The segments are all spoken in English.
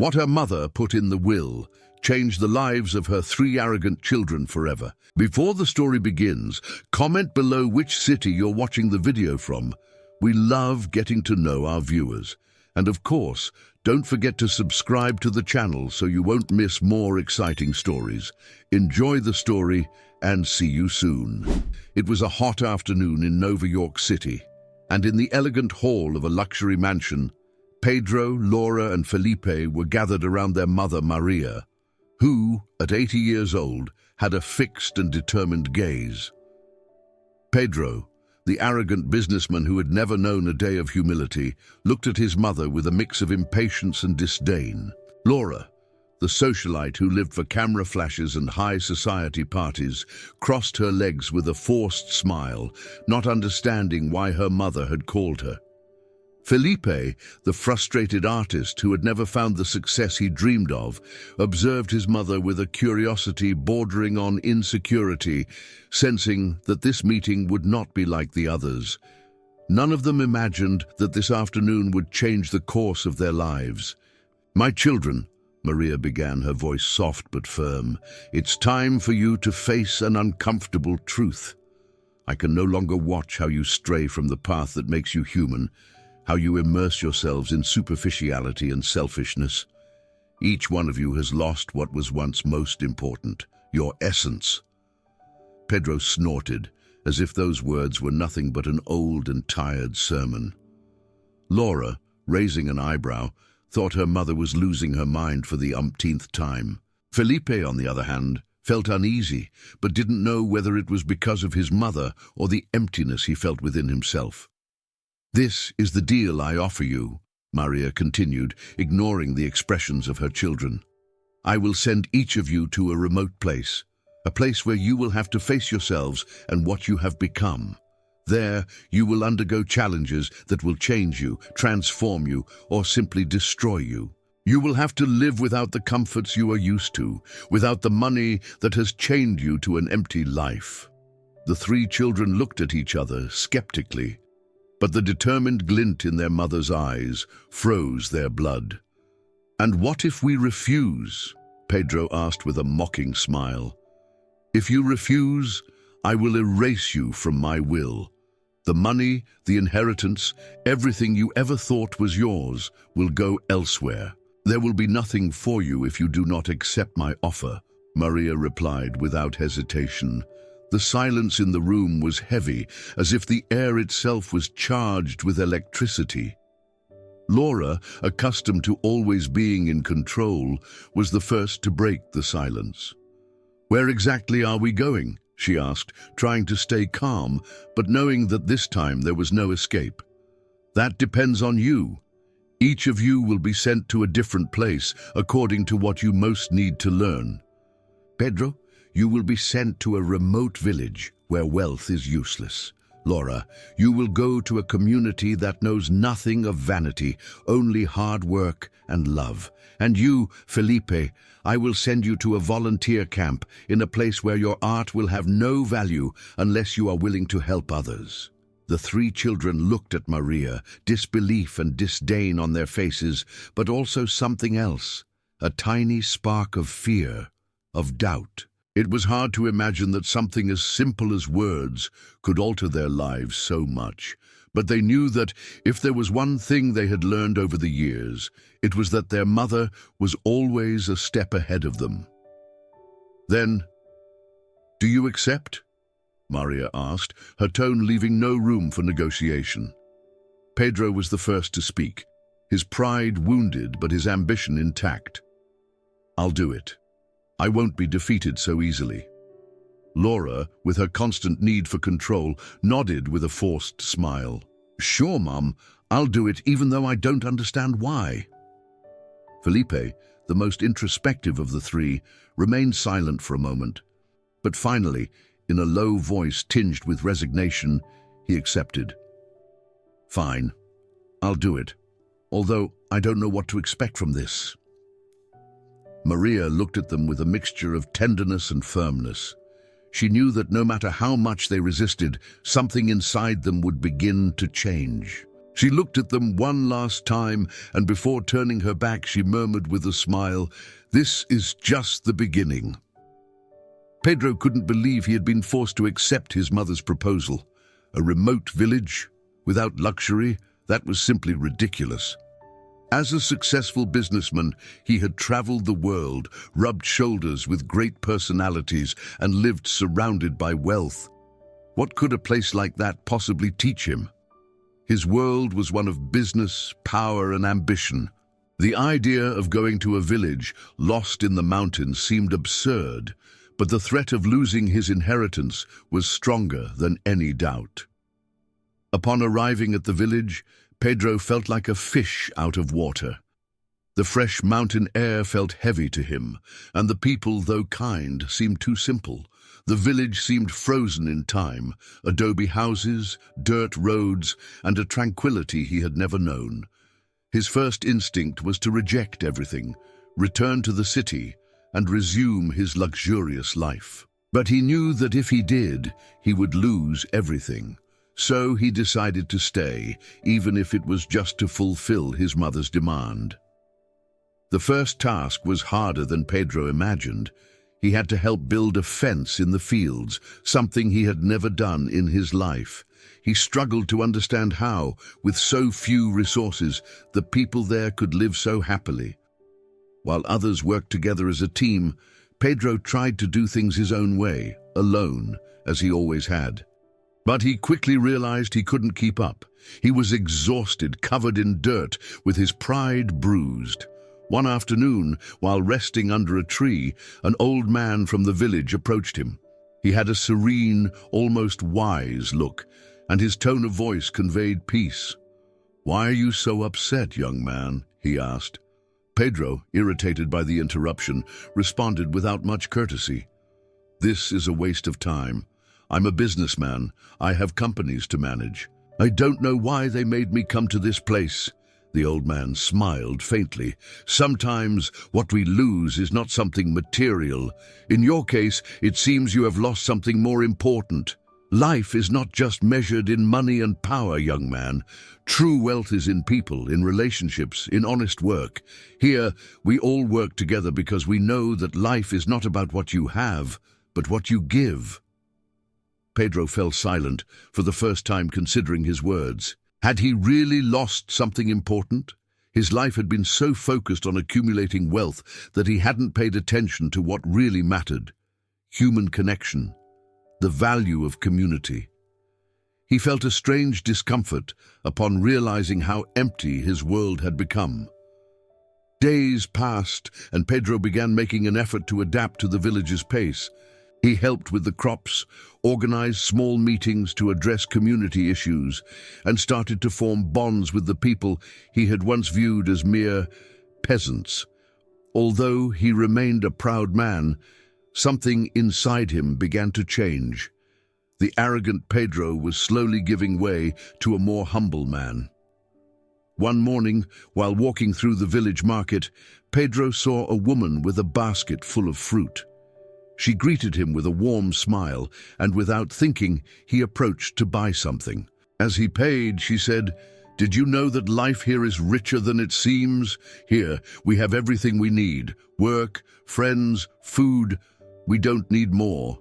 What her mother put in the will changed the lives of her three arrogant children forever. Before the story begins, comment below which city you're watching the video from. We love getting to know our viewers. And of course, don't forget to subscribe to the channel so you won't miss more exciting stories. Enjoy the story and see you soon. It was a hot afternoon in New York City, and in the elegant hall of a luxury mansion, Pedro, Laura, and Felipe were gathered around their mother, Maria, who, at 80 years old, had a fixed and determined gaze. Pedro, the arrogant businessman who had never known a day of humility, looked at his mother with a mix of impatience and disdain. Laura, the socialite who lived for camera flashes and high society parties, crossed her legs with a forced smile, not understanding why her mother had called her. Felipe, the frustrated artist who had never found the success he dreamed of, observed his mother with a curiosity bordering on insecurity, sensing that this meeting would not be like the others. None of them imagined that this afternoon would change the course of their lives. "My children," Maria began, her voice soft but firm, "it's time for you to face an uncomfortable truth. I can no longer watch how you stray from the path that makes you human, how you immerse yourselves in superficiality and selfishness. Each one of you has lost what was once most important, your essence." Pedro snorted, as if those words were nothing but an old and tired sermon. Laura, raising an eyebrow, thought her mother was losing her mind for the umpteenth time. Felipe, on the other hand, felt uneasy, but didn't know whether it was because of his mother or the emptiness he felt within himself. "This is the deal I offer you," Maria continued, ignoring the expressions of her children. "I will send each of you to a remote place, a place where you will have to face yourselves and what you have become. There, you will undergo challenges that will change you, transform you, or simply destroy you. You will have to live without the comforts you are used to, without the money that has chained you to an empty life." The three children looked at each other skeptically, but the determined glint in their mother's eyes froze their blood. "And what if we refuse?" Pedro asked with a mocking smile. "If you refuse, I will erase you from my will. The money, the inheritance, everything you ever thought was yours will go elsewhere. There will be nothing for you if you do not accept my offer," Maria replied without hesitation. The silence in the room was heavy, as if the air itself was charged with electricity. Laura, accustomed to always being in control, was the first to break the silence. "Where exactly are we going?" she asked, trying to stay calm, but knowing that this time there was no escape. "That depends on you. Each of you will be sent to a different place according to what you most need to learn. Pedro, you will be sent to a remote village where wealth is useless. Laura, you will go to a community that knows nothing of vanity, only hard work and love. And you, Felipe, I will send you to a volunteer camp in a place where your art will have no value unless you are willing to help others." The three children looked at Maria, disbelief and disdain on their faces, but also something else, a tiny spark of fear, of doubt. It was hard to imagine that something as simple as words could alter their lives so much, but they knew that if there was one thing they had learned over the years, it was that their mother was always a step ahead of them. "Then, do you accept?" Maria asked, her tone leaving no room for negotiation. Pedro was the first to speak, his pride wounded but his ambition intact. "I'll do it. I won't be defeated so easily." Laura, with her constant need for control, nodded with a forced smile. "Sure, Mom, I'll do it even though I don't understand why." Felipe, the most introspective of the three, remained silent for a moment. But finally, in a low voice tinged with resignation, he accepted. "Fine, I'll do it, although I don't know what to expect from this." Maria looked at them with a mixture of tenderness and firmness. She knew that no matter how much they resisted, something inside them would begin to change. She looked at them one last time, and before turning her back, she murmured with a smile, "This is just the beginning." Pedro couldn't believe he had been forced to accept his mother's proposal. A remote village, without luxury, that was simply ridiculous. As a successful businessman, he had traveled the world, rubbed shoulders with great personalities, and lived surrounded by wealth. What could a place like that possibly teach him? His world was one of business, power, and ambition. The idea of going to a village lost in the mountains seemed absurd, but the threat of losing his inheritance was stronger than any doubt. Upon arriving at the village, Pedro felt like a fish out of water. The fresh mountain air felt heavy to him, and the people, though kind, seemed too simple. The village seemed frozen in time, adobe houses, dirt roads, and a tranquility he had never known. His first instinct was to reject everything, return to the city, and resume his luxurious life. But he knew that if he did, he would lose everything. So he decided to stay, even if it was just to fulfill his mother's demand. The first task was harder than Pedro imagined. He had to help build a fence in the fields, something he had never done in his life. He struggled to understand how, with so few resources, the people there could live so happily. While others worked together as a team, Pedro tried to do things his own way, alone, as he always had. But he quickly realized he couldn't keep up. He was exhausted, covered in dirt, with his pride bruised. One afternoon, while resting under a tree, an old man from the village approached him. He had a serene, almost wise look, and his tone of voice conveyed peace. "Why are you so upset, young man?" he asked. Pedro, irritated by the interruption, responded without much courtesy. "This is a waste of time. I'm a businessman. I have companies to manage. I don't know why they made me come to this place." The old man smiled faintly. "Sometimes what we lose is not something material. In your case, it seems you have lost something more important. Life is not just measured in money and power, young man. True wealth is in people, in relationships, in honest work. Here, we all work together because we know that life is not about what you have, but what you give." Pedro fell silent, for the first time considering his words. Had he really lost something important? His life had been so focused on accumulating wealth that he hadn't paid attention to what really mattered: human connection, the value of community. He felt a strange discomfort upon realizing how empty his world had become. Days passed, and Pedro began making an effort to adapt to the village's pace. He helped with the crops, organized small meetings to address community issues, and started to form bonds with the people he had once viewed as mere peasants. Although he remained a proud man, something inside him began to change. The arrogant Pedro was slowly giving way to a more humble man. One morning, while walking through the village market, Pedro saw a woman with a basket full of fruit. She greeted him with a warm smile, and without thinking, he approached to buy something. As he paid, she said, "Did you know that life here is richer than it seems? Here, we have everything we need: work, friends, food. We don't need more."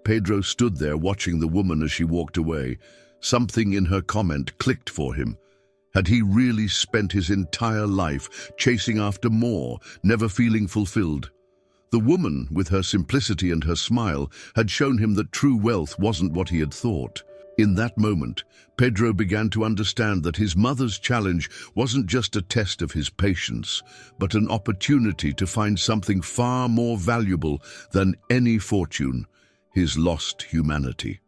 Pedro stood there watching the woman as she walked away. Something in her comment clicked for him. Had he really spent his entire life chasing after more, never feeling fulfilled? The woman, with her simplicity and her smile, had shown him that true wealth wasn't what he had thought. In that moment, Pedro began to understand that his mother's challenge wasn't just a test of his patience, but an opportunity to find something far more valuable than any fortune: his lost humanity.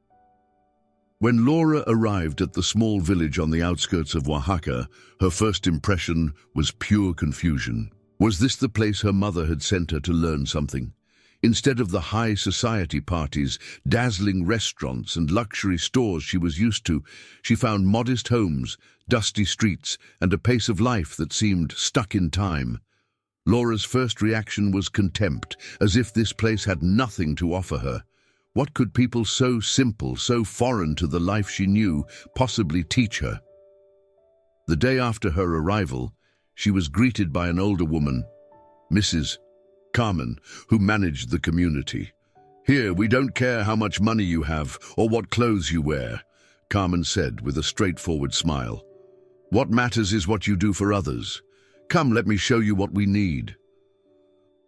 When Laura arrived at the small village on the outskirts of Oaxaca, her first impression was pure confusion. Was this the place her mother had sent her to learn something? Instead of the high society parties, dazzling restaurants, and luxury stores she was used to, she found modest homes, dusty streets, and a pace of life that seemed stuck in time. Laura's first reaction was contempt, as if this place had nothing to offer her. What could people so simple, so foreign to the life she knew, possibly teach her? The day after her arrival, she was greeted by an older woman, Mrs. Carmen, who managed the community. "Here, we don't care how much money you have or what clothes you wear," Carmen said with a straightforward smile. "What matters is what you do for others. Come, let me show you what we need."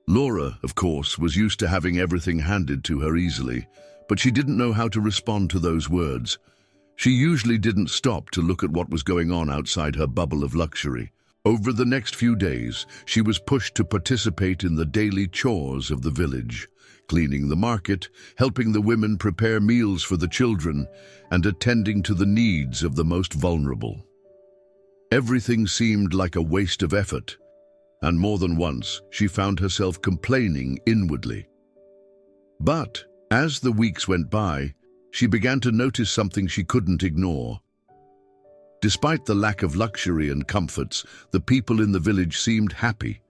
Laura, of course, was used to having everything handed to her easily, but she didn't know how to respond to those words. She usually didn't stop to look at what was going on outside her bubble of luxury. Over the next few days, she was pushed to participate in the daily chores of the village, cleaning the market, helping the women prepare meals for the children, and attending to the needs of the most vulnerable. Everything seemed like a waste of effort, and more than once she found herself complaining inwardly. But as the weeks went by, she began to notice something she couldn't ignore. Despite the lack of luxury and comforts, the people in the village seemed happy,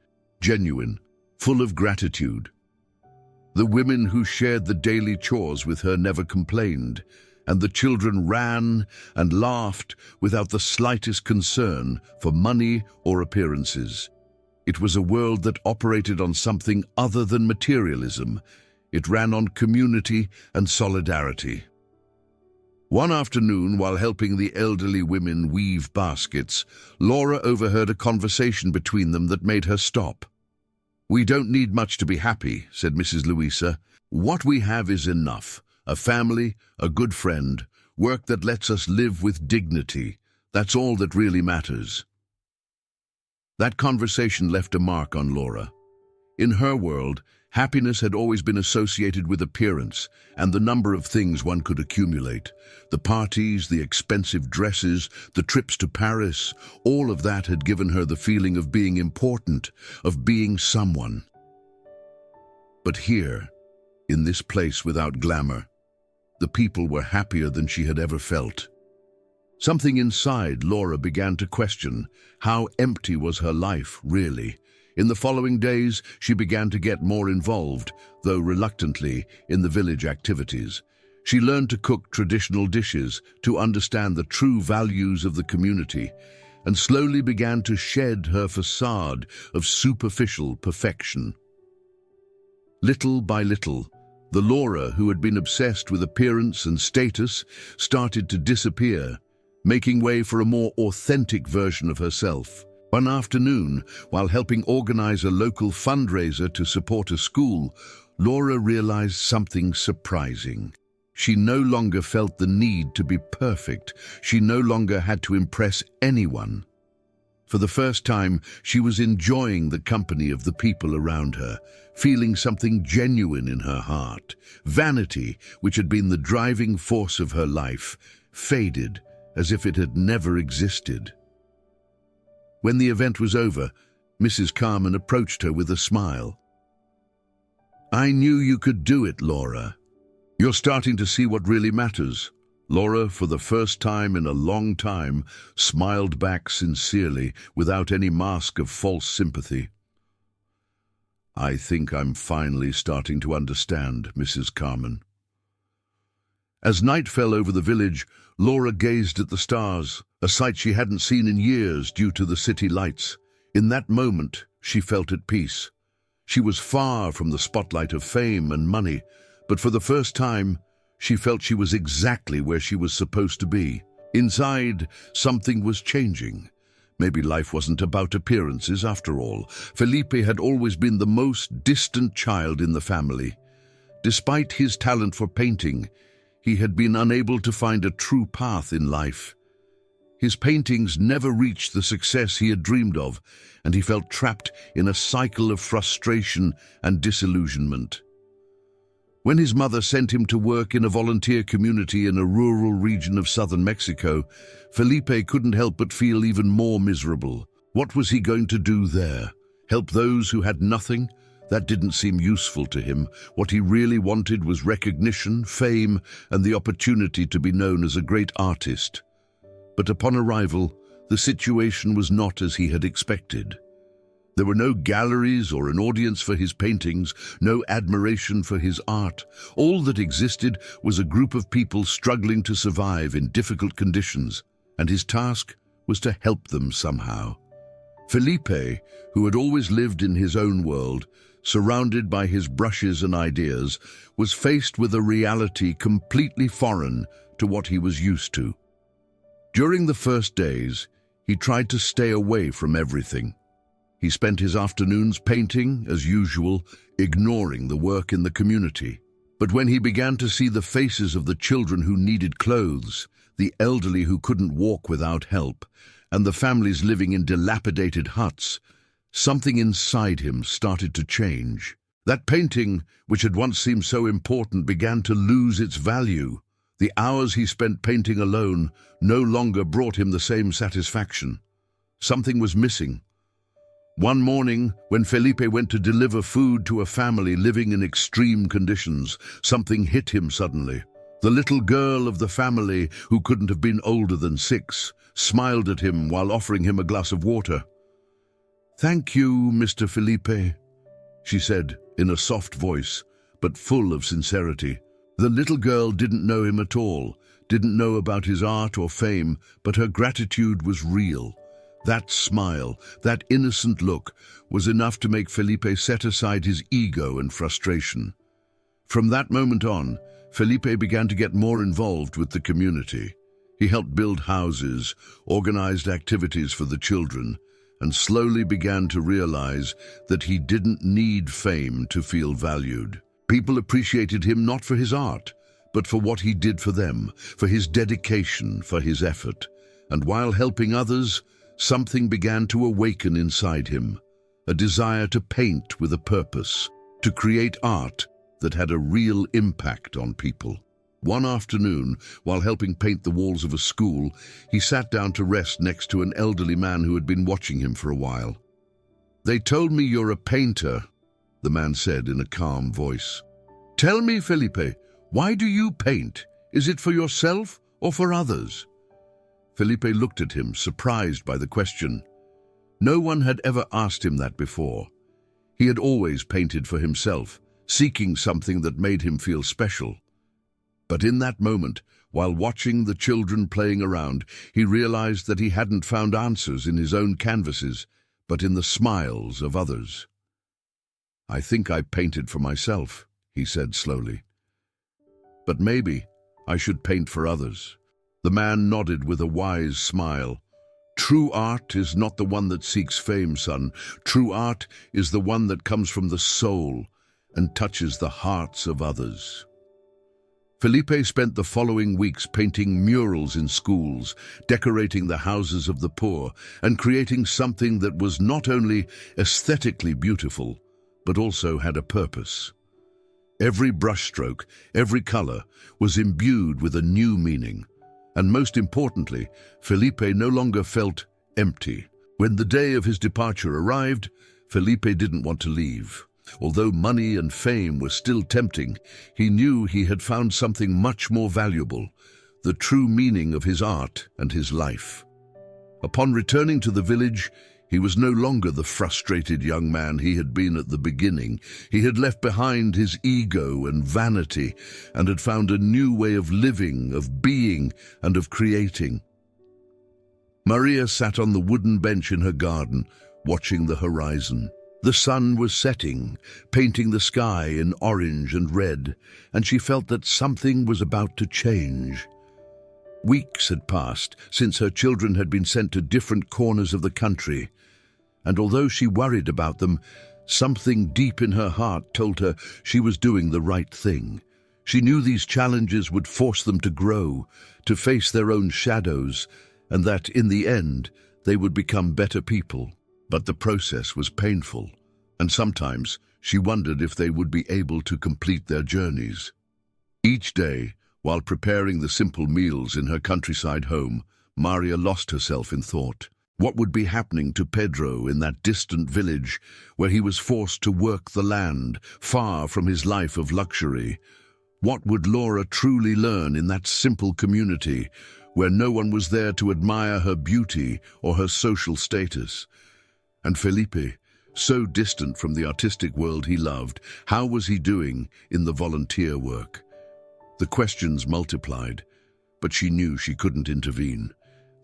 genuine, full of gratitude. The women who shared the daily chores with her never complained, and the children ran and laughed without the slightest concern for money or appearances. It was a world that operated on something other than materialism. It ran on community and solidarity. One afternoon, while helping the elderly women weave baskets, Laura overheard a conversation between them that made her stop. "We don't need much to be happy," said Mrs. Louisa. "What we have is enough. A family, a good friend, work that lets us live with dignity. That's all that really matters." That conversation left a mark on Laura. In her world, happiness had always been associated with appearance and the number of things one could accumulate. The parties, the expensive dresses, the trips to Paris, all of that had given her the feeling of being important, of being someone. But here, in this place without glamour, the people were happier than she had ever felt. Something inside Laura began to question how empty was her life, really. In the following days, she began to get more involved, though reluctantly, in the village activities. She learned to cook traditional dishes, to understand the true values of the community, and slowly began to shed her facade of superficial perfection. Little by little, the Laura who had been obsessed with appearance and status started to disappear, making way for a more authentic version of herself. One afternoon, while helping organize a local fundraiser to support a school, Laura realized something surprising. She no longer felt the need to be perfect. She no longer had to impress anyone. For the first time, she was enjoying the company of the people around her, feeling something genuine in her heart. Vanity, which had been the driving force of her life, faded as if it had never existed. When the event was over, Mrs. Carmen approached her with a smile. "I knew you could do it, Laura. You're starting to see what really matters." Laura, for the first time in a long time, smiled back sincerely, without any mask of false sympathy. "I think I'm finally starting to understand, Mrs. Carmen." As night fell over the village, Laura gazed at the stars, a sight she hadn't seen in years due to the city lights. In that moment, she felt at peace. She was far from the spotlight of fame and money, but for the first time, she felt she was exactly where she was supposed to be. Inside, something was changing. Maybe life wasn't about appearances after all. Felipe had always been the most distant child in the family. Despite his talent for painting, he had been unable to find a true path in life. His paintings never reached the success he had dreamed of, and he felt trapped in a cycle of frustration and disillusionment. When his mother sent him to work in a volunteer community in a rural region of southern Mexico, Felipe couldn't help but feel even more miserable. What was he going to do there? Help those who had nothing? That didn't seem useful to him. What he really wanted was recognition, fame, and the opportunity to be known as a great artist. But upon arrival, the situation was not as he had expected. There were no galleries or an audience for his paintings, no admiration for his art. All that existed was a group of people struggling to survive in difficult conditions, and his task was to help them somehow. Felipe, who had always lived in his own world, surrounded by his brushes and ideas, was faced with a reality completely foreign to what he was used to. During the first days, he tried to stay away from everything. He spent his afternoons painting, as usual, ignoring the work in the community. But when he began to see the faces of the children who needed clothes, the elderly who couldn't walk without help, and the families living in dilapidated huts, something inside him started to change. That painting, which had once seemed so important, began to lose its value. The hours he spent painting alone no longer brought him the same satisfaction. Something was missing. One morning, when Felipe went to deliver food to a family living in extreme conditions, something hit him suddenly. The little girl of the family, who couldn't have been older than 6, smiled at him while offering him a glass of water. "Thank you, Mr. Felipe," she said in a soft voice, but full of sincerity. The little girl didn't know him at all, didn't know about his art or fame, but her gratitude was real. That smile, that innocent look, was enough to make Felipe set aside his ego and frustration. From that moment on, Felipe began to get more involved with the community. He helped build houses, organized activities for the children, and slowly began to realize that he didn't need fame to feel valued. People appreciated him not for his art, but for what he did for them, for his dedication, for his effort. And while helping others, something began to awaken inside him, a desire to paint with a purpose, to create art that had a real impact on people. One afternoon, while helping paint the walls of a school, he sat down to rest next to an elderly man who had been watching him for a while. "They told me you're a painter," the man said in a calm voice. "Tell me, Felipe, why do you paint? Is it for yourself or for others?" Felipe looked at him, surprised by the question. No one had ever asked him that before. He had always painted for himself, seeking something that made him feel special. But in that moment, while watching the children playing around, he realized that he hadn't found answers in his own canvases, but in the smiles of others. "I think I painted for myself," he said slowly. "But maybe I should paint for others." The man nodded with a wise smile. "True art is not the one that seeks fame, son. True art is the one that comes from the soul and touches the hearts of others." Felipe spent the following weeks painting murals in schools, decorating the houses of the poor, and creating something that was not only aesthetically beautiful, but also had a purpose. Every brushstroke, every color, was imbued with a new meaning. And most importantly, Felipe no longer felt empty. When the day of his departure arrived, Felipe didn't want to leave. Although money and fame were still tempting, he knew he had found something much more valuable, the true meaning of his art and his life. Upon returning to the village, he was no longer the frustrated young man he had been at the beginning. He had left behind his ego and vanity and had found a new way of living, of being, and of creating. Maria sat on the wooden bench in her garden, watching the horizon. The sun was setting, painting the sky in orange and red, and she felt that something was about to change. Weeks had passed since her children had been sent to different corners of the country, and although she worried about them, something deep in her heart told her she was doing the right thing. She knew these challenges would force them to grow, to face their own shadows, and that, in the end, they would become better people. But the process was painful, and sometimes she wondered if they would be able to complete their journeys. Each day, while preparing the simple meals in her countryside home, Maria lost herself in thought. What would be happening to Pedro in that distant village where he was forced to work the land, far from his life of luxury? What would Laura truly learn in that simple community where no one was there to admire her beauty or her social status? And Felipe, so distant from the artistic world he loved, how was he doing in the volunteer work? The questions multiplied, but she knew she couldn't intervene.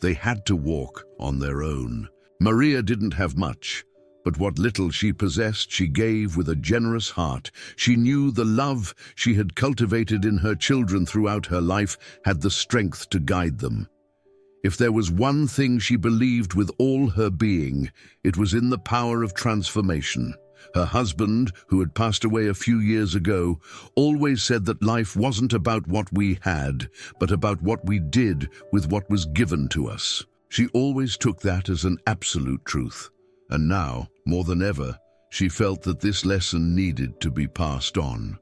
They had to walk on their own. Maria didn't have much, but what little she possessed she gave with a generous heart. She knew the love she had cultivated in her children throughout her life had the strength to guide them. If there was one thing she believed with all her being, it was in the power of transformation. Her husband, who had passed away a few years ago, always said that life wasn't about what we had, but about what we did with what was given to us. She always took that as an absolute truth, and now, more than ever, she felt that this lesson needed to be passed on.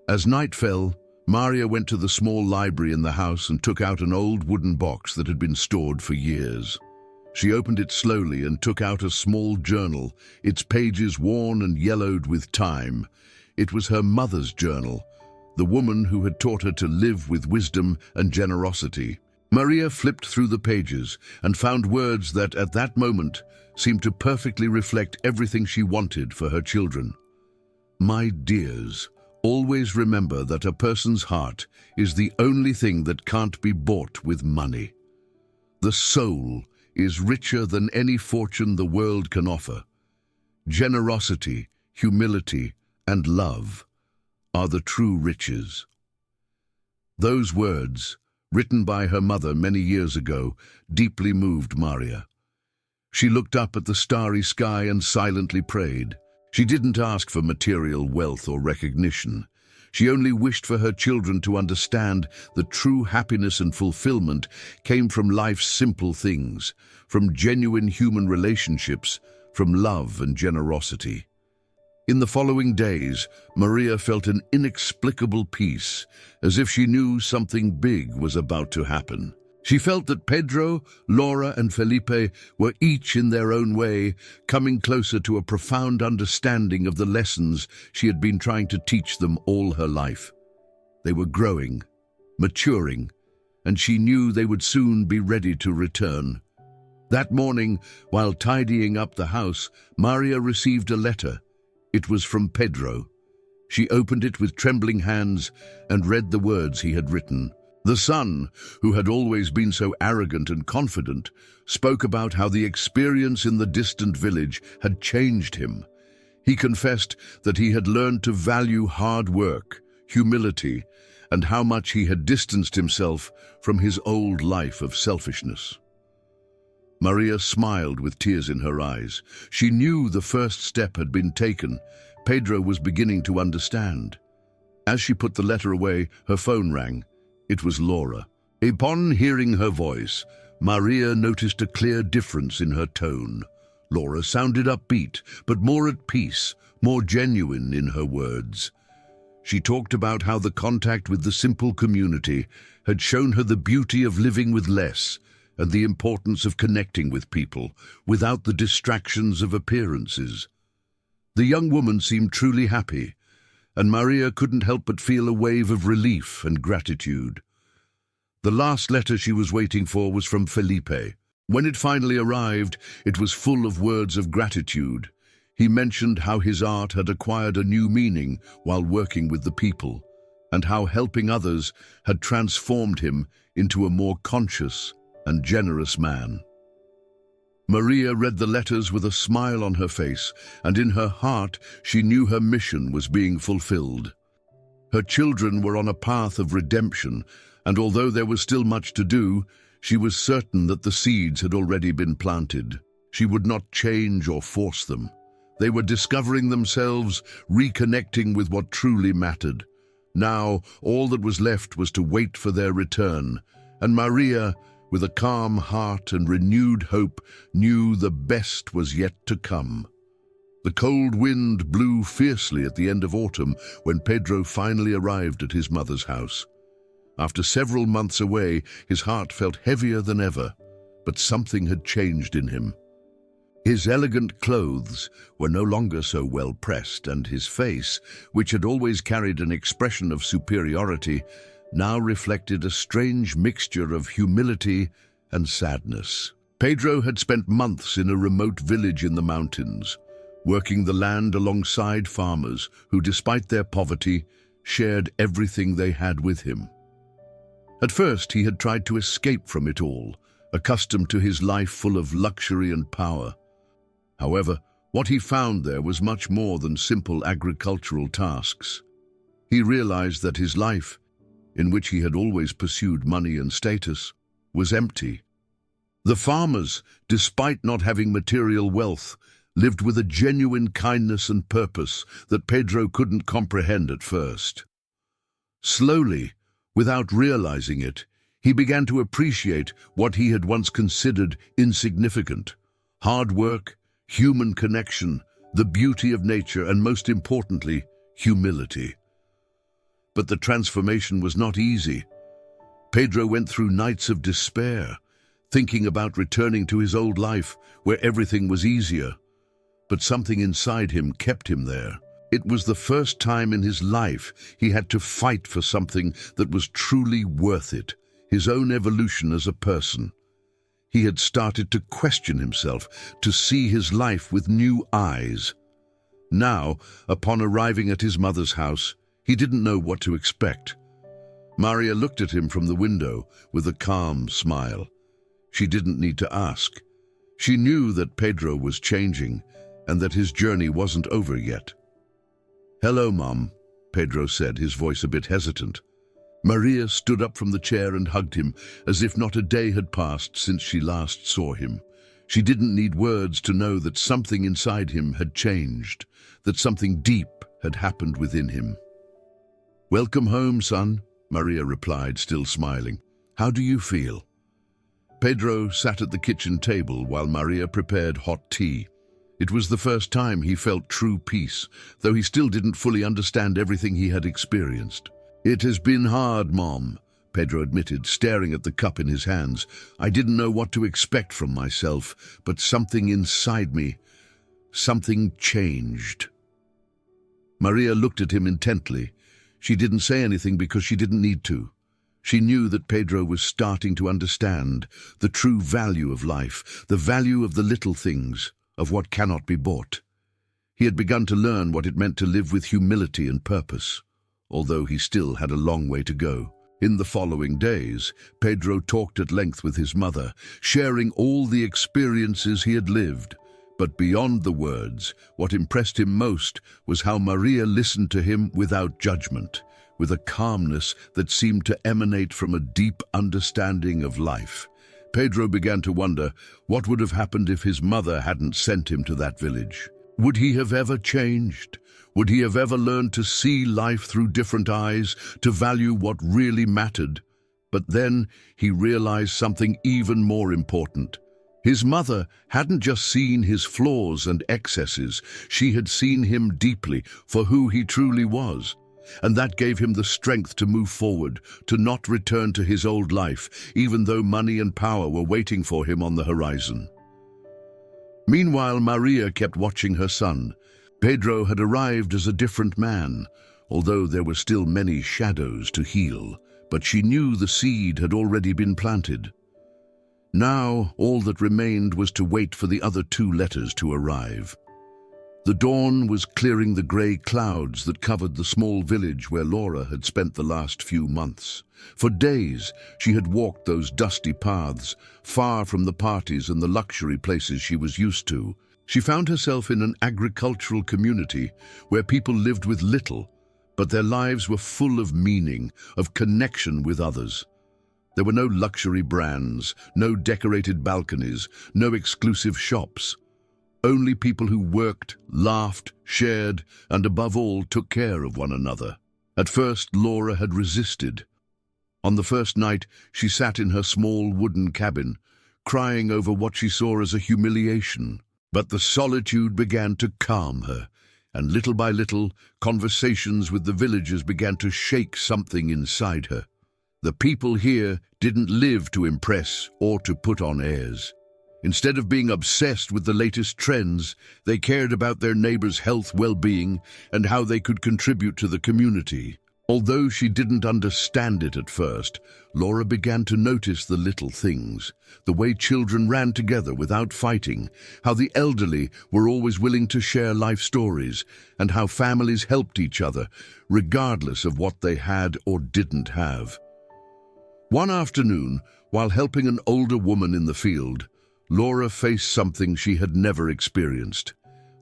As night fell, Maria went to the small library in the house and took out an old wooden box that had been stored for years. She opened it slowly and took out a small journal, its pages worn and yellowed with time. It was her mother's journal, the woman who had taught her to live with wisdom and generosity. Maria flipped through the pages and found words that, at that moment, seemed to perfectly reflect everything she wanted for her children. My dears, always remember that a person's heart is the only thing that can't be bought with money. The soul is richer than any fortune the world can offer. Generosity, humility, and love are the true riches. Those words, written by her mother many years ago, deeply moved Maria. She looked up at the starry sky and silently prayed. She didn't ask for material wealth or recognition. She only wished for her children to understand that true happiness and fulfillment came from life's simple things, from genuine human relationships, from love and generosity. In the following days, Maria felt an inexplicable peace, as if she knew something big was about to happen. She felt that Pedro, Laura, and Felipe were each in their own way coming closer to a profound understanding of the lessons she had been trying to teach them all her life. They were growing, maturing, and she knew they would soon be ready to return. That morning, while tidying up the house, Maria received a letter. It was from Pedro. She opened it with trembling hands and read the words he had written. The son, who had always been so arrogant and confident, spoke about how the experience in the distant village had changed him. He confessed that he had learned to value hard work, humility, and how much he had distanced himself from his old life of selfishness. Maria smiled with tears in her eyes. She knew the first step had been taken. Pedro was beginning to understand. As she put the letter away, her phone rang. It was Laura. Upon hearing her voice, Maria noticed a clear difference in her tone. Laura sounded upbeat, but more at peace, more genuine in her words. She talked about how the contact with the simple community had shown her the beauty of living with less and the importance of connecting with people without the distractions of appearances. The young woman seemed truly happy, and Maria couldn't help but feel a wave of relief and gratitude. The last letter she was waiting for was from Felipe. When it finally arrived, it was full of words of gratitude. He mentioned how his art had acquired a new meaning while working with the people, and how helping others had transformed him into a more conscious and generous man. Maria read the letters with a smile on her face, and in her heart she knew her mission was being fulfilled. Her children were on a path of redemption, and although there was still much to do, she was certain that the seeds had already been planted. She would not change or force them. They were discovering themselves, reconnecting with what truly mattered. Now, all that was left was to wait for their return, and Maria, with a calm heart and renewed hope, knew the best was yet to come. The cold wind blew fiercely at the end of autumn when Pedro finally arrived at his mother's house. After several months away, his heart felt heavier than ever, but something had changed in him. His elegant clothes were no longer so well pressed, and his face, which had always carried an expression of superiority, now reflected a strange mixture of humility and sadness. Pedro had spent months in a remote village in the mountains, working the land alongside farmers who, despite their poverty, shared everything they had with him. At first, he had tried to escape from it all, accustomed to his life full of luxury and power. However, what he found there was much more than simple agricultural tasks. He realized that his life, in which he had always pursued money and status, was empty. The farmers, despite not having material wealth, lived with a genuine kindness and purpose that Pedro couldn't comprehend at first. Slowly, without realizing it, he began to appreciate what he had once considered insignificant: hard work, human connection, the beauty of nature, and most importantly, humility. But the transformation was not easy. Pedro went through nights of despair, thinking about returning to his old life where everything was easier. But something inside him kept him there. It was the first time in his life he had to fight for something that was truly worth it, his own evolution as a person. He had started to question himself, to see his life with new eyes. Now, upon arriving at his mother's house, he didn't know what to expect. Maria looked at him from the window with a calm smile. She didn't need to ask. She knew that Pedro was changing and that his journey wasn't over yet. "Hello, Mom," Pedro said, his voice a bit hesitant. Maria stood up from the chair and hugged him, as if not a day had passed since she last saw him. She didn't need words to know that something inside him had changed, that something deep had happened within him. "Welcome home, son," Maria replied, still smiling. "How do you feel?" Pedro sat at the kitchen table while Maria prepared hot tea. It was the first time he felt true peace, though he still didn't fully understand everything he had experienced. "It has been hard, Mom," Pedro admitted, staring at the cup in his hands. "I didn't know what to expect from myself, but something inside me, something changed." Maria looked at him intently. She didn't say anything because she didn't need to. She knew that Pedro was starting to understand the true value of life, the value of the little things, of what cannot be bought. He had begun to learn what it meant to live with humility and purpose, although he still had a long way to go. In the following days, Pedro talked at length with his mother, sharing all the experiences he had lived. But beyond the words, what impressed him most was how Maria listened to him without judgment, with a calmness that seemed to emanate from a deep understanding of life. Pedro began to wonder what would have happened if his mother hadn't sent him to that village. Would he have ever changed? Would he have ever learned to see life through different eyes, to value what really mattered? But then he realized something even more important. His mother hadn't just seen his flaws and excesses, she had seen him deeply for who he truly was. And that gave him the strength to move forward, to not return to his old life, even though money and power were waiting for him on the horizon. Meanwhile, Maria kept watching her son. Pedro had arrived as a different man, although there were still many shadows to heal, but she knew the seed had already been planted. Now, all that remained was to wait for the other two letters to arrive. The dawn was clearing the grey clouds that covered the small village where Laura had spent the last few months. For days, she had walked those dusty paths, far from the parties and the luxury places she was used to. She found herself in an agricultural community where people lived with little, but their lives were full of meaning, of connection with others. There were no luxury brands, no decorated balconies, no exclusive shops. Only people who worked, laughed, shared, and above all took care of one another. At first, Laura had resisted. On the first night, she sat in her small wooden cabin, crying over what she saw as a humiliation. But the solitude began to calm her, and little by little, conversations with the villagers began to shake something inside her. The people here didn't live to impress or to put on airs. Instead of being obsessed with the latest trends, they cared about their neighbors' health, well-being, and how they could contribute to the community. Although she didn't understand it at first, Laura began to notice the little things, the way children ran together without fighting, how the elderly were always willing to share life stories, and how families helped each other, regardless of what they had or didn't have. One afternoon, While helping an older woman in the field, Laura faced something she had never experienced: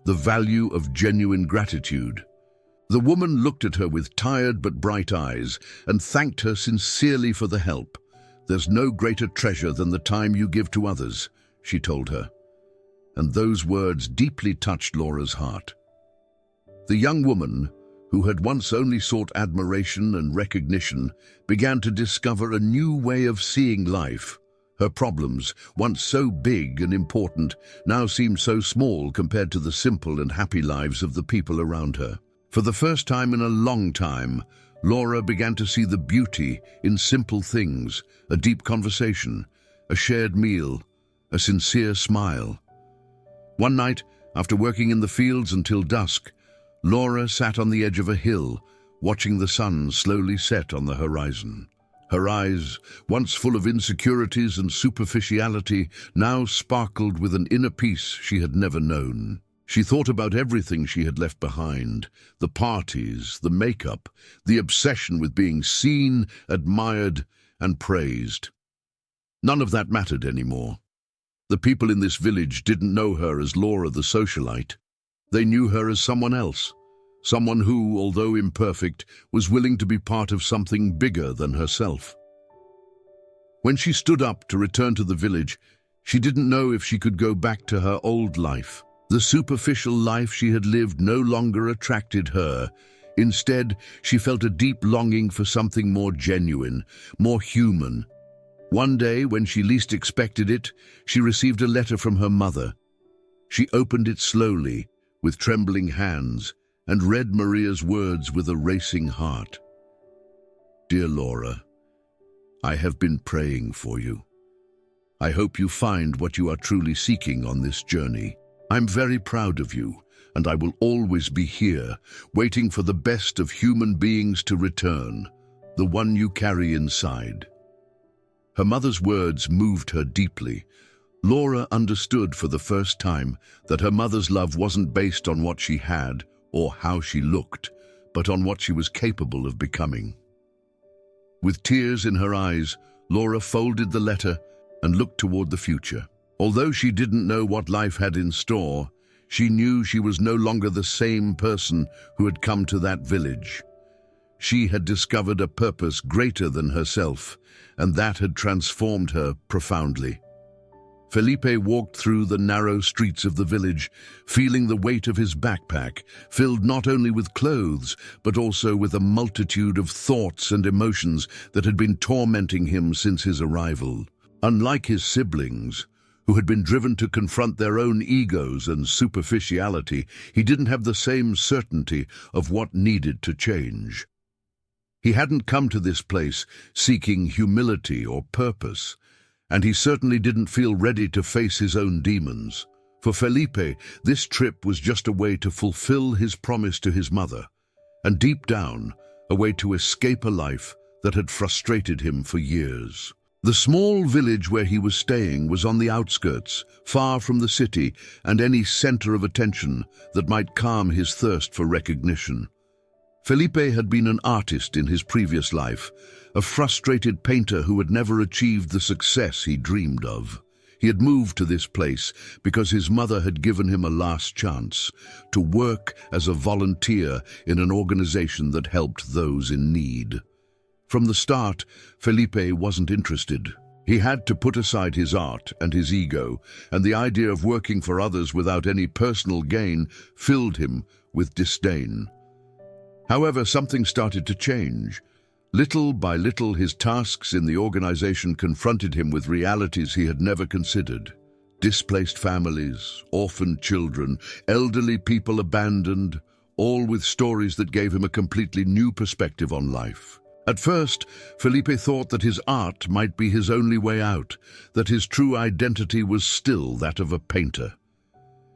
the value of genuine gratitude. The woman looked at her with tired but bright eyes and thanked her sincerely for the help. "There's no greater treasure than the time you give to others," she told her. And those words deeply touched Laura's heart. The young woman, who had once only sought admiration and recognition, began to discover a new way of seeing life. Her problems, once so big and important, now seemed so small compared to the simple and happy lives of the people around her. For the first time in a long time, Laura began to see the beauty in simple things: a deep conversation, a shared meal, a sincere smile. One night, after working in the fields until dusk, Laura sat on the edge of a hill, watching the sun slowly set on the horizon. Her eyes, once full of insecurities and superficiality, now sparkled with an inner peace she had never known. She thought about everything she had left behind: the parties, the makeup, the obsession with being seen, admired, and praised. None of that mattered anymore. The people in this village didn't know her as Laura the socialite. They knew her as someone else, someone who, although imperfect, was willing to be part of something bigger than herself. When she stood up to return to the village, she didn't know if she could go back to her old life. The superficial life she had lived no longer attracted her. Instead, she felt a deep longing for something more genuine, more human. One day, when she least expected it, she received a letter from her mother. She opened it slowly, with trembling hands, and read Maria's words with a racing heart. "Dear Laura, I have been praying for you. I hope you find what you are truly seeking on this journey. I'm very proud of you, and I will always be here, waiting for the best of human beings to return, the one you carry inside." Her mother's words moved her deeply. Laura understood for the first time that her mother's love wasn't based on what she had or how she looked, but on what she was capable of becoming. With tears in her eyes, Laura folded the letter and looked toward the future. Although she didn't know what life had in store, she knew she was no longer the same person who had come to that village. She had discovered a purpose greater than herself, and that had transformed her profoundly. Felipe walked through the narrow streets of the village, feeling the weight of his backpack, filled not only with clothes, but also with a multitude of thoughts and emotions that had been tormenting him since his arrival. Unlike his siblings, who had been driven to confront their own egos and superficiality, he didn't have the same certainty of what needed to change. He hadn't come to this place seeking humility or purpose, and he certainly didn't feel ready to face his own demons. For Felipe, this trip was just a way to fulfill his promise to his mother, and deep down, a way to escape a life that had frustrated him for years. The small village where he was staying was on the outskirts, far from the city and any center of attention that might calm his thirst for recognition. Felipe had been an artist in his previous life, a frustrated painter who had never achieved the success he dreamed of. He had moved to this place because his mother had given him a last chance to work as a volunteer in an organization that helped those in need. From the start, Felipe wasn't interested. He had to put aside his art and his ego, and the idea of working for others without any personal gain filled him with disdain. However, something started to change. Little by little, his tasks in the organization confronted him with realities he had never considered. Displaced families, orphaned children, elderly people abandoned, all with stories that gave him a completely new perspective on life. At first, Felipe thought that his art might be his only way out, that his true identity was still that of a painter.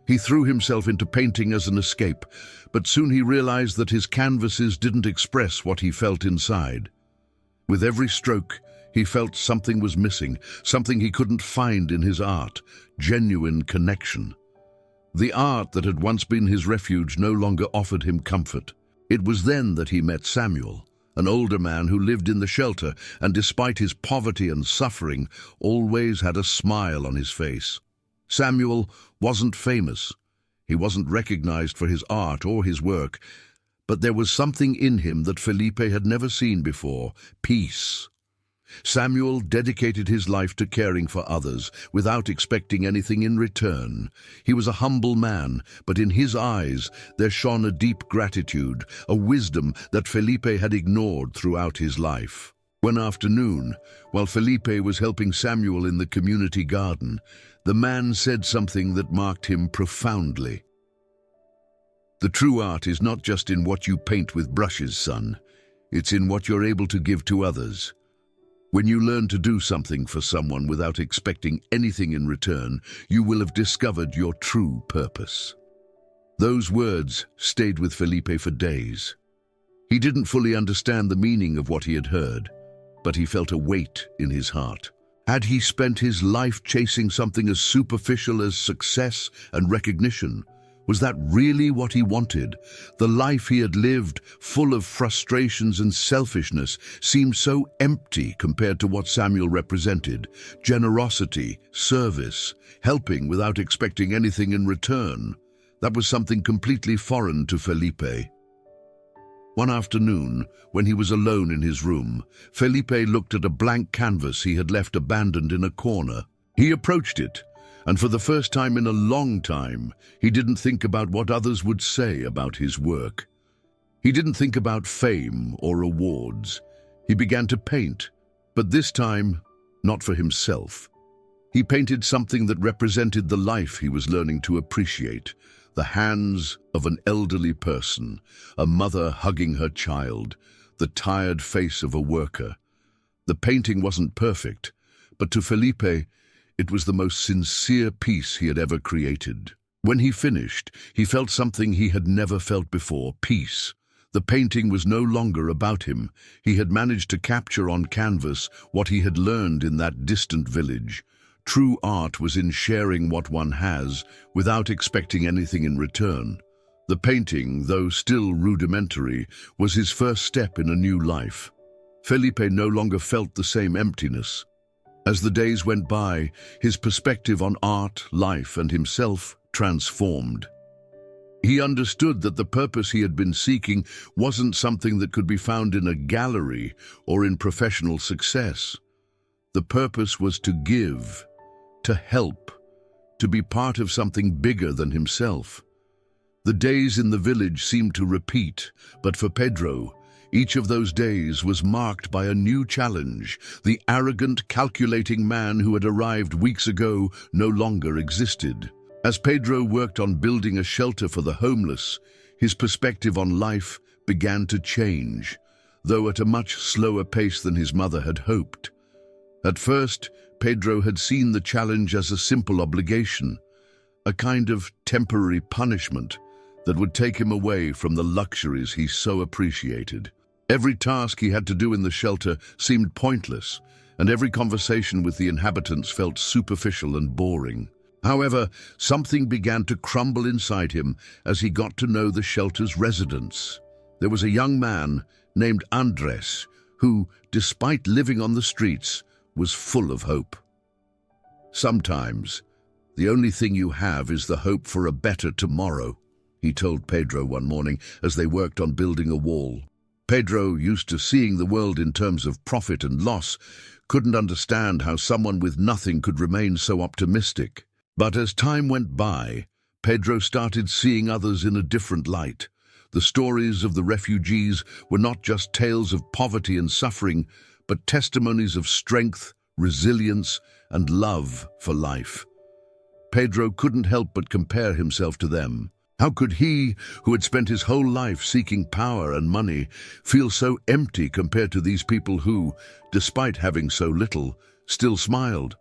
He threw himself into painting as an escape, but soon he realized that his canvases didn't express what he felt inside. With every stroke, he felt something was missing, something he couldn't find in his art: genuine connection. The art that had once been his refuge no longer offered him comfort. It was then that he met Samuel, an older man who lived in the shelter and, despite his poverty and suffering, always had a smile on his face. Samuel wasn't famous. He wasn't recognized for his art or his work, but there was something in him that Felipe had never seen before: peace. Samuel dedicated his life to caring for others without expecting anything in return. He was a humble man, but in his eyes there shone a deep gratitude, a wisdom that Felipe had ignored throughout his life. One afternoon, while Felipe was helping Samuel in the community garden, the man said something that marked him profoundly. "The true art is not just in what you paint with brushes, son. It's in what you're able to give to others. When you learn to do something for someone without expecting anything in return, you will have discovered your true purpose." Those words stayed with Felipe for days. He didn't fully understand the meaning of what he had heard, but he felt a weight in his heart. Had he spent his life chasing something as superficial as success and recognition? Was that really what he wanted? The life he had lived, full of frustrations and selfishness, seemed so empty compared to what Samuel represented: generosity, service, helping without expecting anything in return. That was something completely foreign to Felipe. One afternoon, when he was alone in his room, Felipe looked at a blank canvas he had left abandoned in a corner. He approached it, and for the first time in a long time, he didn't think about what others would say about his work. He didn't think about fame or awards. He began to paint, but this time, not for himself. He painted something that represented the life he was learning to appreciate: the hands of an elderly person, a mother hugging her child, the tired face of a worker. The painting wasn't perfect, but to Felipe, it was the most sincere piece he had ever created. When he finished, he felt something he had never felt before: peace. The painting was no longer about him. He had managed to capture on canvas what he had learned in that distant village. True art was in sharing what one has, without expecting anything in return. The painting, though still rudimentary, was his first step in a new life. Felipe no longer felt the same emptiness. As the days went by, his perspective on art, life, and himself transformed. He understood that the purpose he had been seeking wasn't something that could be found in a gallery or in professional success. The purpose was to give, to help, to be part of something bigger than himself. The days in the village seemed to repeat, but for Pedro, each of those days was marked by a new challenge. The arrogant, calculating man who had arrived weeks ago no longer existed. As Pedro worked on building a shelter for the homeless, his perspective on life began to change, though at a much slower pace than his mother had hoped. At first, Pedro had seen the challenge as a simple obligation, a kind of temporary punishment that would take him away from the luxuries he so appreciated. Every task he had to do in the shelter seemed pointless, and every conversation with the inhabitants felt superficial and boring. However, something began to crumble inside him as he got to know the shelter's residents. There was a young man named Andres who, despite living on the streets, was full of hope. "Sometimes, the only thing you have is the hope for a better tomorrow," he told Pedro one morning as they worked on building a wall. Pedro, used to seeing the world in terms of profit and loss, couldn't understand how someone with nothing could remain so optimistic. But as time went by, Pedro started seeing others in a different light. The stories of the refugees were not just tales of poverty and suffering, but testimonies of strength, resilience, and love for life. Pedro couldn't help but compare himself to them. How could he, who had spent his whole life seeking power and money, feel so empty compared to these people who, despite having so little, still smiled?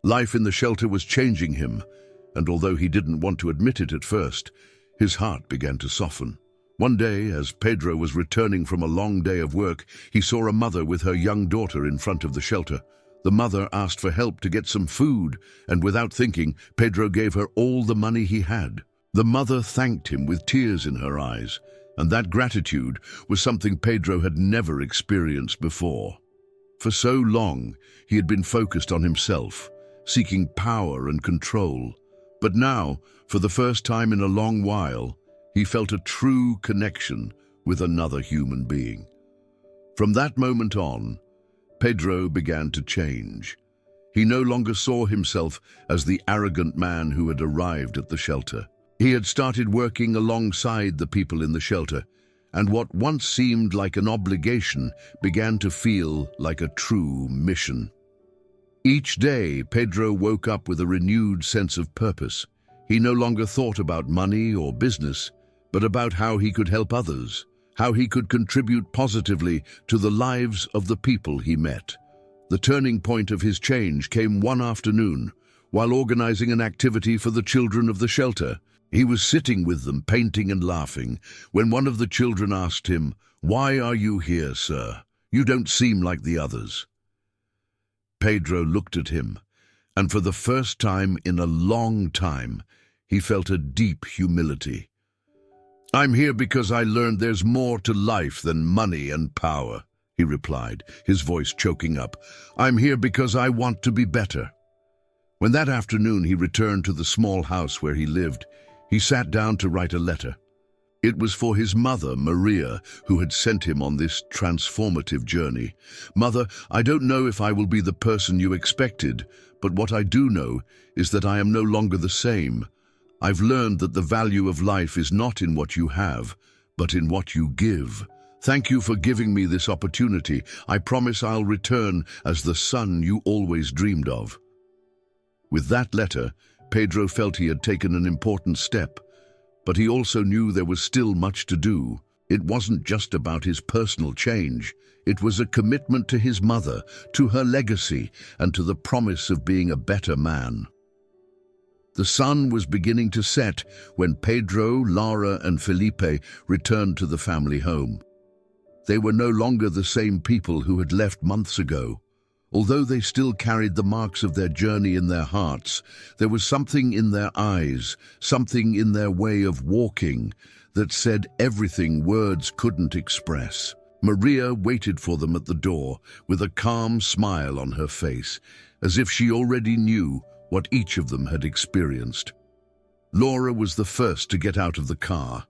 Life in the shelter was changing him, and although he didn't want to admit it at first, his heart began to soften. One day, as Pedro was returning from a long day of work, he saw a mother with her young daughter in front of the shelter. The mother asked for help to get some food, and without thinking, Pedro gave her all the money he had. The mother thanked him with tears in her eyes, And that gratitude was something Pedro had never experienced before. For so long, he had been focused on himself, seeking power and control. But now, for the first time in a long while, he felt a true connection with another human being. From that moment on, Pedro began to change. He no longer saw himself as the arrogant man who had arrived at the shelter. He had started working alongside the people in the shelter, and what once seemed like an obligation began to feel like a true mission. Each day, Pedro woke up with a renewed sense of purpose. He no longer thought about money or business, but about how he could help others, how he could contribute positively to the lives of the people he met. The turning point of his change came one afternoon, while organizing an activity for the children of the shelter. He was sitting with them, painting and laughing, when one of the children asked him, "Why are you here, sir? You don't seem like the others." Pedro looked at him, and for the first time in a long time, he felt a deep humility. "I'm here because I learned there's more to life than money and power," he replied, his voice choking up. "I'm here because I want to be better." When that afternoon he returned to the small house where he lived, he sat down to write a letter. It was for his mother, Maria, who had sent him on this transformative journey. "Mother, I don't know if I will be the person you expected, but what I do know is that I am no longer the same. I've learned that the value of life is not in what you have, but in what you give. Thank you for giving me this opportunity. I promise I'll return as the son you always dreamed of." With that letter, Pedro felt he had taken an important step, but he also knew there was still much to do. It wasn't just about his personal change. It was a commitment to his mother, to her legacy, and to the promise of being a better man. The sun was beginning to set when Pedro, Lara, and Felipe returned to the family home. They were no longer the same people who had left months ago. Although they still carried the marks of their journey in their hearts, there was something in their eyes, something in their way of walking, that said everything words couldn't express. Maria waited for them at the door, with a calm smile on her face, as if she already knew what each of them had experienced. Laura was the first to get out of the car.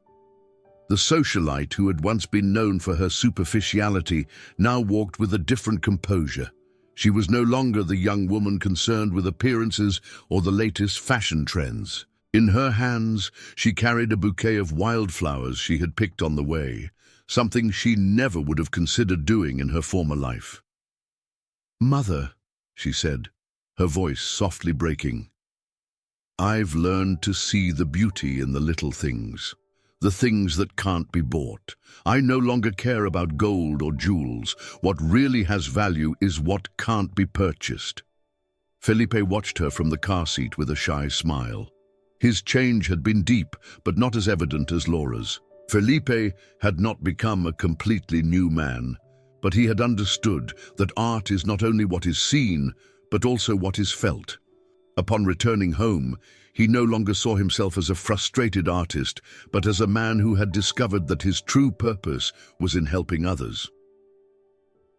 The socialite who had once been known for her superficiality now walked with a different composure. She was no longer the young woman concerned with appearances or the latest fashion trends. In her hands, she carried a bouquet of wildflowers she had picked on the way, something she never would have considered doing in her former life. "Mother," she said, her voice softly breaking, "I've learned to see the beauty in the little things. The things that can't be bought. I no longer care about gold or jewels. What really has value is what can't be purchased." Felipe watched her from the car seat with a shy smile. His change had been deep, but not as evident as Laura's. Felipe had not become a completely new man, but he had understood that art is not only what is seen, but also what is felt. Upon returning home, he no longer saw himself as a frustrated artist, but as a man who had discovered that his true purpose was in helping others.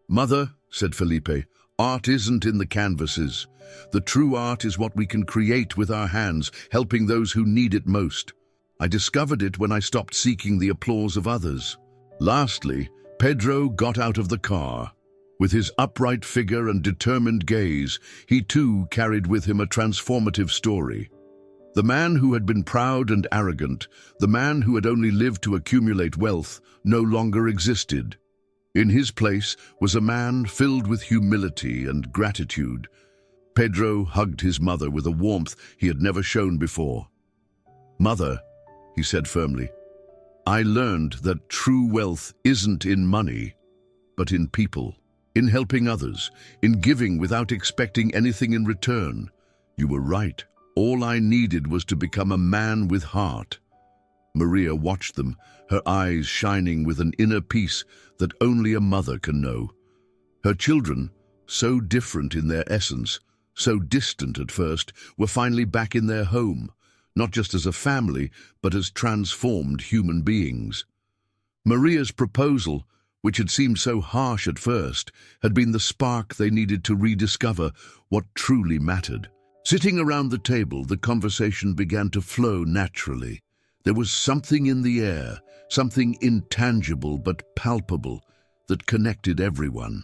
"Mother," said Felipe, "art isn't in the canvases. The true art is what we can create with our hands, helping those who need it most. I discovered it when I stopped seeking the applause of others." Lastly, Pedro got out of the car. With his upright figure and determined gaze, he too carried with him a transformative story. The man who had been proud and arrogant, the man who had only lived to accumulate wealth, no longer existed. In his place was a man filled with humility and gratitude. Pedro hugged his mother with a warmth he had never shown before. "Mother," he said firmly, "I learned that true wealth isn't in money, but in people, in helping others, in giving without expecting anything in return. You were right. All I needed was to become a man with heart." Maria watched them, her eyes shining with an inner peace that only a mother can know. Her children, so different in their essence, so distant at first, were finally back in their home, not just as a family, but as transformed human beings. Maria's proposal, which had seemed so harsh at first, had been the spark they needed to rediscover what truly mattered. Sitting around the table, the conversation began to flow naturally. There was something in the air, something intangible but palpable, that connected everyone.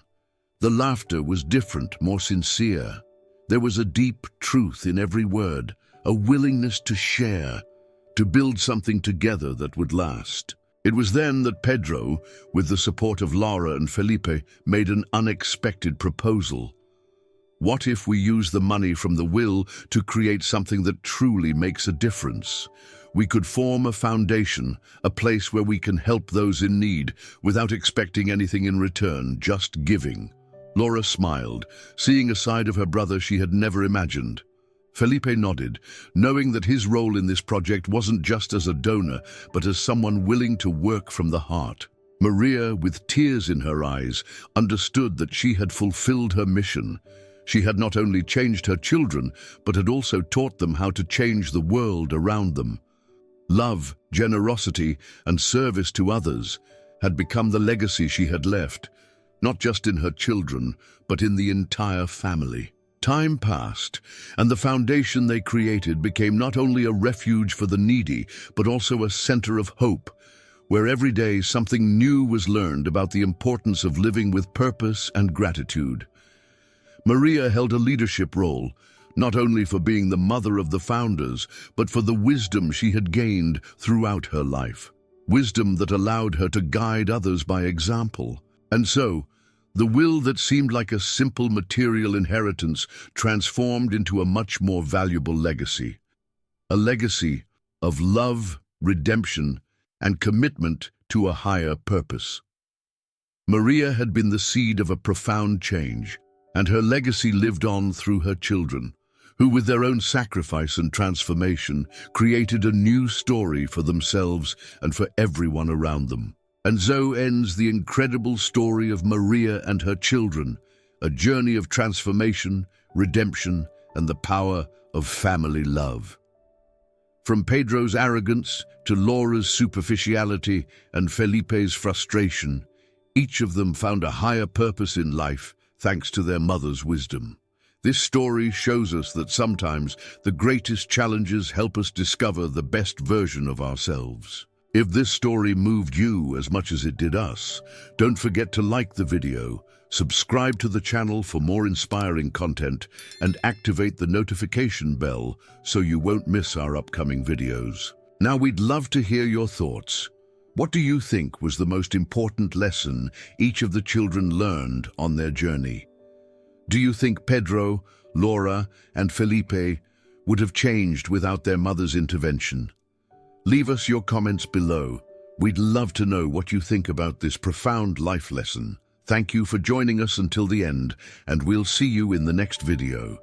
The laughter was different, more sincere. There was a deep truth in every word, a willingness to share, to build something together that would last. It was then that Pedro, with the support of Laura and Felipe, made an unexpected proposal. What if we use the money from the will to create something that truly makes a difference? We could form a foundation, a place where we can help those in need without expecting anything in return, just giving. Laura smiled, seeing a side of her brother she had never imagined. Felipe nodded, knowing that his role in this project wasn't just as a donor, but as someone willing to work from the heart. Maria, with tears in her eyes, understood that she had fulfilled her mission. She had not only changed her children, but had also taught them how to change the world around them. Love, generosity, and service to others had become the legacy she had left, not just in her children, but in the entire family. Time passed, and the foundation they created became not only a refuge for the needy, but also a center of hope, where every day something new was learned about the importance of living with purpose and gratitude. Maria held a leadership role, not only for being the mother of the founders, but for the wisdom she had gained throughout her life. Wisdom that allowed her to guide others by example. And so, the will that seemed like a simple material inheritance transformed into a much more valuable legacy. A legacy of love, redemption, and commitment to a higher purpose. Maria had been the seed of a profound change, and her legacy lived on through her children, who with their own sacrifice and transformation created a new story for themselves and for everyone around them. And so ends the incredible story of Maria and her children, a journey of transformation, redemption, and the power of family love. From Pedro's arrogance to Laura's superficiality and Felipe's frustration, each of them found a higher purpose in life thanks to their mother's wisdom. This story shows us that sometimes the greatest challenges help us discover the best version of ourselves. If this story moved you as much as it did us, don't forget to like the video, subscribe to the channel for more inspiring content, and activate the notification bell so you won't miss our upcoming videos. Now we'd love to hear your thoughts. What do you think was the most important lesson each of the children learned on their journey? Do you think Pedro, Laura, and Felipe would have changed without their mother's intervention? Leave us your comments below. We'd love to know what you think about this profound life lesson. Thank you for joining us until the end, and we'll see you in the next video.